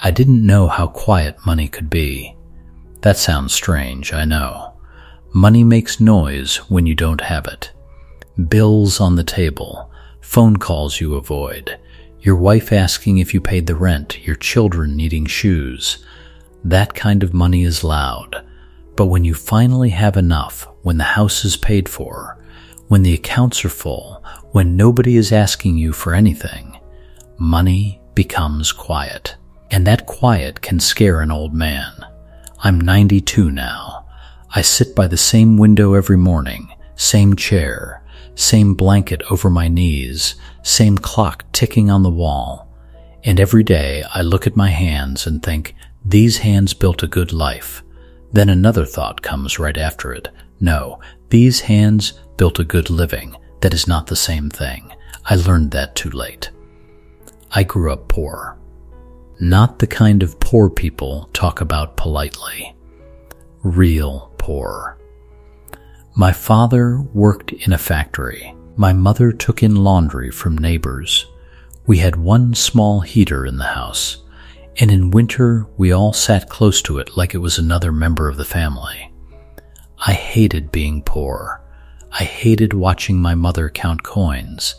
I didn't know how quiet money could be. That sounds strange, I know. Money makes noise when you don't have it. Bills on the table, phone calls you avoid, your wife asking if you paid the rent, your children needing shoes. That kind of money is loud. But when you finally have enough, when the house is paid for, when the accounts are full, when nobody is asking you for anything, money becomes quiet. And that quiet can scare an old man. I'm 92 now. I sit by the same window every morning, same chair, same blanket over my knees, same clock ticking on the wall. And every day I look at my hands and think, these hands built a good life. Then another thought comes right after it. No, these hands built a good living. That is not the same thing. I learned that too late. I grew up poor. Not the kind of poor people talk about politely. Real poor. My father worked in a factory. My mother took in laundry from neighbors. We had one small heater in the house, and in winter we all sat close to it like it was another member of the family. I hated being poor. I hated watching my mother count coins.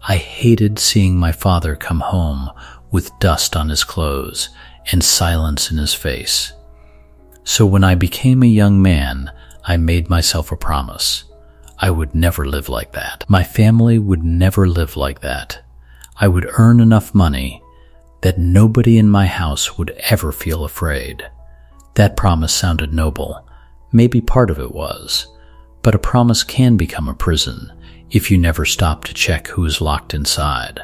I hated seeing my father come home with dust on his clothes and silence in his face. So when I became a young man, I made myself a promise. I would never live like that. My family would never live like that. I would earn enough money that nobody in my house would ever feel afraid. That promise sounded noble. Maybe part of it was. But a promise can become a prison if you never stop to check who is locked inside.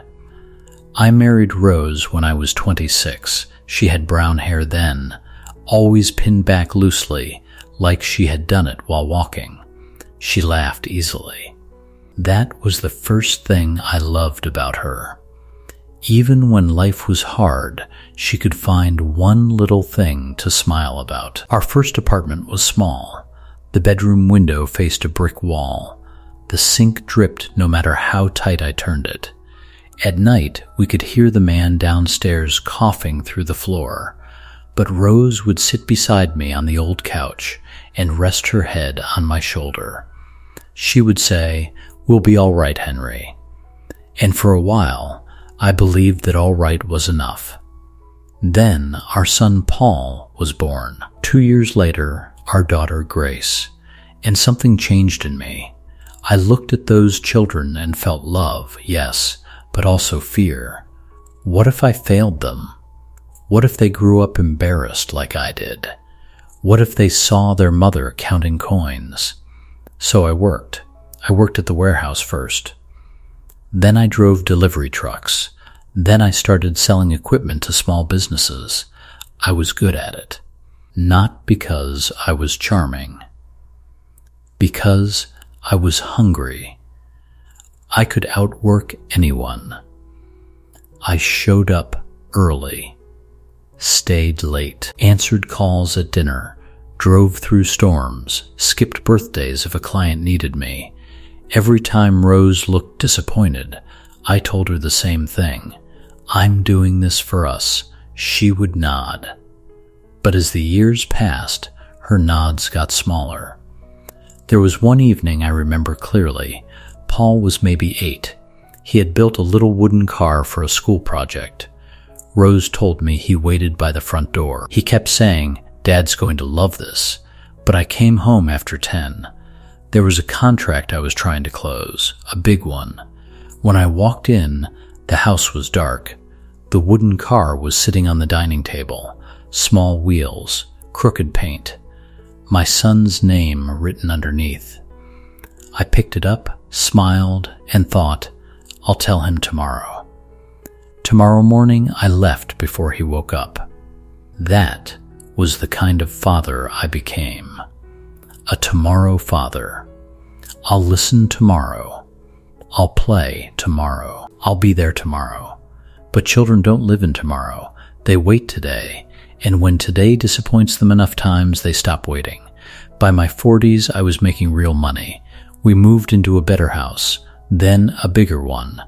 I married Rose when I was 26. She had brown hair then, always pinned back loosely, like she had done it while walking. She laughed easily. That was the first thing I loved about her. Even when life was hard, she could find one little thing to smile about. Our first apartment was small. The bedroom window faced a brick wall. The sink dripped no matter how tight I turned it. At night, we could hear the man downstairs coughing through the floor, but Rose would sit beside me on the old couch and rest her head on my shoulder. She would say, "We'll be all right, Henry." And for a while, I believed that all right was enough. Then our son Paul was born. 2 years later, our daughter Grace, and something changed in me. I looked at those children and felt love, yes, but also fear. What if I failed them? What if they grew up embarrassed like I did? What if they saw their mother counting coins? So I worked. I worked at the warehouse first. Then I drove delivery trucks. Then I started selling equipment to small businesses. I was good at it. Not because I was charming. Because I was hungry. I could outwork anyone. I showed up early, stayed late, answered calls at dinner, drove through storms, skipped birthdays if a client needed me. Every time Rose looked disappointed, I told her the same thing. I'm doing this for us. She would nod. But as the years passed, her nods got smaller. There was one evening I remember clearly. Paul was maybe 8. He had built a little wooden car for a school project. Rose told me he waited by the front door. He kept saying, "Dad's going to love this." But I came home after 10. There was a contract I was trying to close, a big one. When I walked in, the house was dark. The wooden car was sitting on the dining table, small wheels, crooked paint, my son's name written underneath. I picked it up, smiled, and thought, I'll tell him tomorrow. Tomorrow morning, I left before he woke up. That was the kind of father I became. A tomorrow father. I'll listen tomorrow. I'll play tomorrow. I'll be there tomorrow. But children don't live in tomorrow. They wait today, and when today disappoints them enough times, they stop waiting. By my 40s, I was making real money. We moved into a better house, then a bigger one.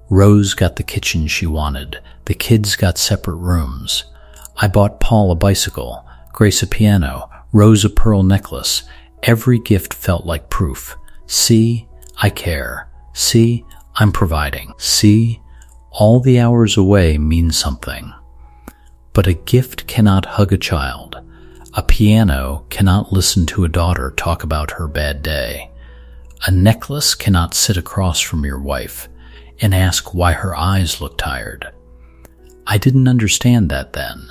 Rose got the kitchen she wanted. The kids got separate rooms. I bought Paul a bicycle, Grace a piano, Rose a pearl necklace. Every gift felt like proof. See, I care. See, I'm providing. See, all the hours away mean something. But a gift cannot hug a child. A piano cannot listen to a daughter talk about her bad day. A necklace cannot sit across from your wife and ask why her eyes look tired. I didn't understand that then.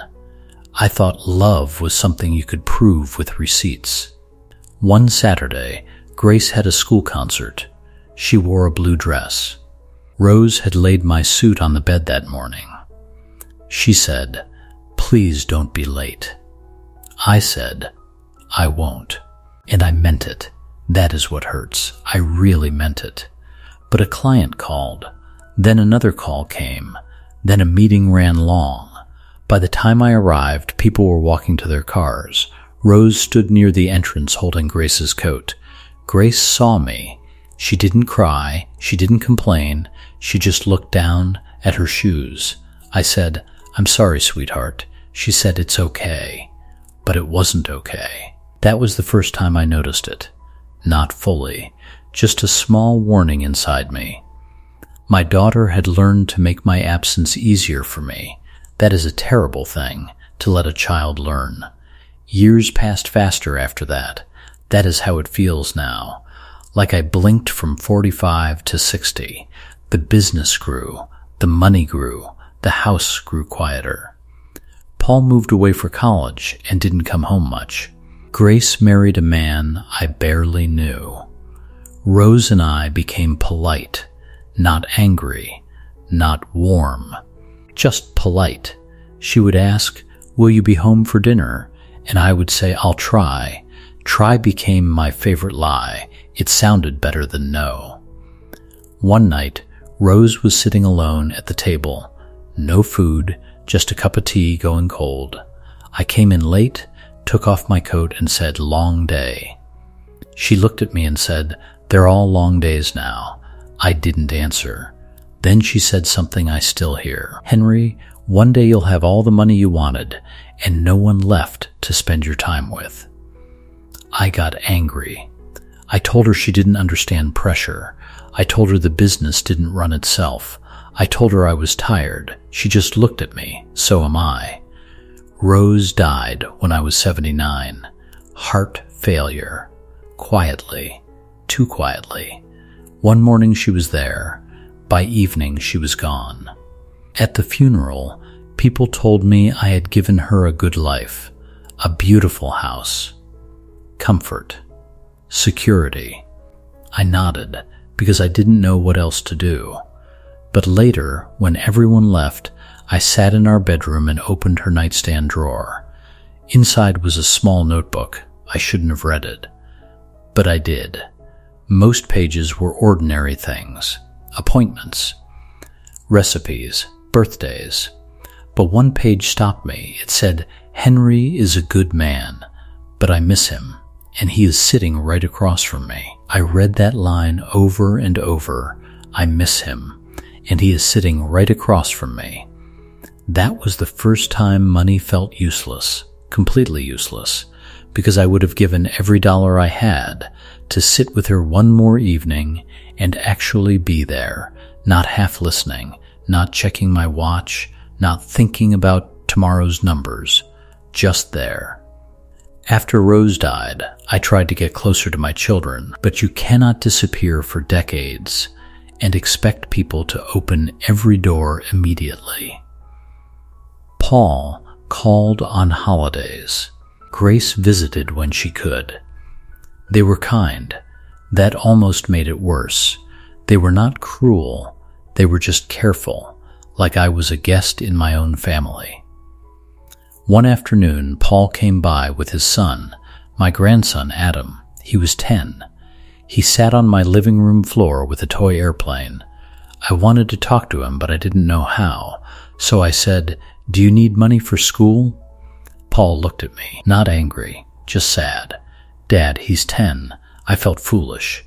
I thought love was something you could prove with receipts. One Saturday, Grace had a school concert. She wore a blue dress. Rose had laid my suit on the bed that morning. She said, "Please don't be late." I said, "I won't." And I meant it. That is what hurts. I really meant it. But a client called. Then another call came. Then a meeting ran long. By the time I arrived, people were walking to their cars. Rose stood near the entrance holding Grace's coat. Grace saw me. She didn't cry. She didn't complain. She just looked down at her shoes. I said, "I'm sorry, sweetheart." She said, "It's okay." But it wasn't okay. That was the first time I noticed it. Not fully. Just a small warning inside me. My daughter had learned to make my absence easier for me. That is a terrible thing, to let a child learn. Years passed faster after that. That is how it feels now. Like I blinked from 45 to 60. The business grew. The money grew. The house grew quieter. Paul moved away for college and didn't come home much. Grace married a man I barely knew. Rose and I became polite, not angry, not warm. Just polite. She would ask, "Will you be home for dinner?" And I would say, "I'll try." Try became my favorite lie. It sounded better than no. One night, Rose was sitting alone at the table. No food, just a cup of tea going cold. I came in late, took off my coat and said, "Long day." She looked at me and said, "They're all long days now." I didn't answer. Then she said something I still hear. "Henry, one day you'll have all the money you wanted and no one left to spend your time with." I got angry. I told her she didn't understand pressure. I told her the business didn't run itself. I told her I was tired. She just looked at me. So am I. Rose died when I was 79. Heart failure. Quietly. Too quietly. One morning she was there. By evening she was gone. At the funeral, people told me I had given her a good life, a beautiful house, comfort, security. I nodded because I didn't know what else to do. But later, when everyone left, I sat in our bedroom and opened her nightstand drawer. Inside was a small notebook. I shouldn't have read it. But I did. Most pages were ordinary things. Appointments, recipes, birthdays. But one page stopped me. It said, "Henry is a good man, but I miss him, and he is sitting right across from me." I read that line over and over. I miss him, and he is sitting right across from me. That was the first time money felt useless, completely useless, because I would have given every dollar I had to sit with her one more evening and actually be there, not half listening, not checking my watch, not thinking about tomorrow's numbers, just there. After Rose died, I tried to get closer to my children, but you cannot disappear for decades and expect people to open every door immediately. Paul called on holidays. Grace visited when she could. They were kind. That almost made it worse. They were not cruel. They were just careful, like I was a guest in my own family. One afternoon, Paul came by with his son, my grandson Adam. He was 10. He sat on my living room floor with a toy airplane. I wanted to talk to him, but I didn't know how. So I said, "Do you need money for school?" Paul looked at me, not angry, just sad. "Dad, he's 10. I felt foolish.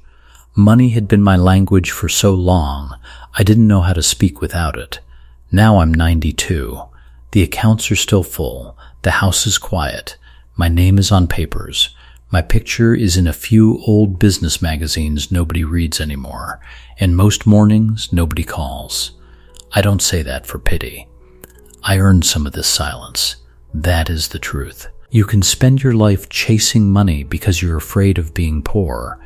Money had been my language for so long, I didn't know how to speak without it. Now I'm 92. The accounts are still full. The house is quiet. My name is on papers. My picture is in a few old business magazines nobody reads anymore, and most mornings nobody calls. I don't say that for pity. I earned some of this silence. That is the truth. You can spend your life chasing money because you're afraid of being poor,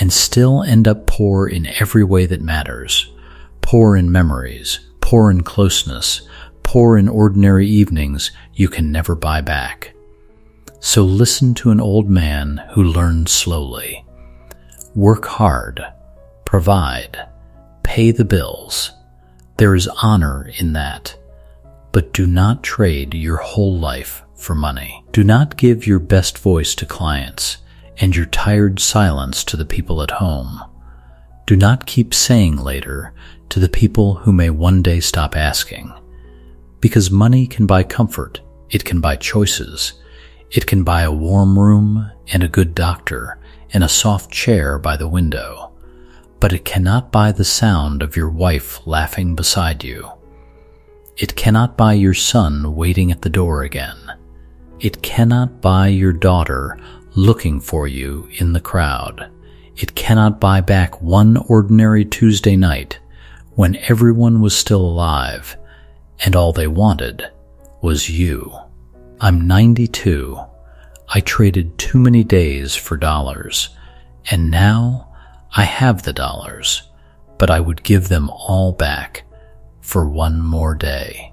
and still end up poor in every way that matters. Poor in memories, poor in closeness, poor in ordinary evenings you can never buy back. So listen to an old man who learned slowly. Work hard, provide, pay the bills. There is honor in that. But do not trade your whole life for money. Do not give your best voice to clients and your tired silence to the people at home. Do not keep saying later to the people who may one day stop asking. Because money can buy comfort, it can buy choices, it can buy a warm room and a good doctor and a soft chair by the window, but it cannot buy the sound of your wife laughing beside you. It cannot buy your son waiting at the door again. It cannot buy your daughter looking for you in the crowd. It cannot buy back one ordinary Tuesday night when everyone was still alive and all they wanted was you. I'm 92. I traded too many days for dollars, and now I have the dollars, but I would give them all back for one more day.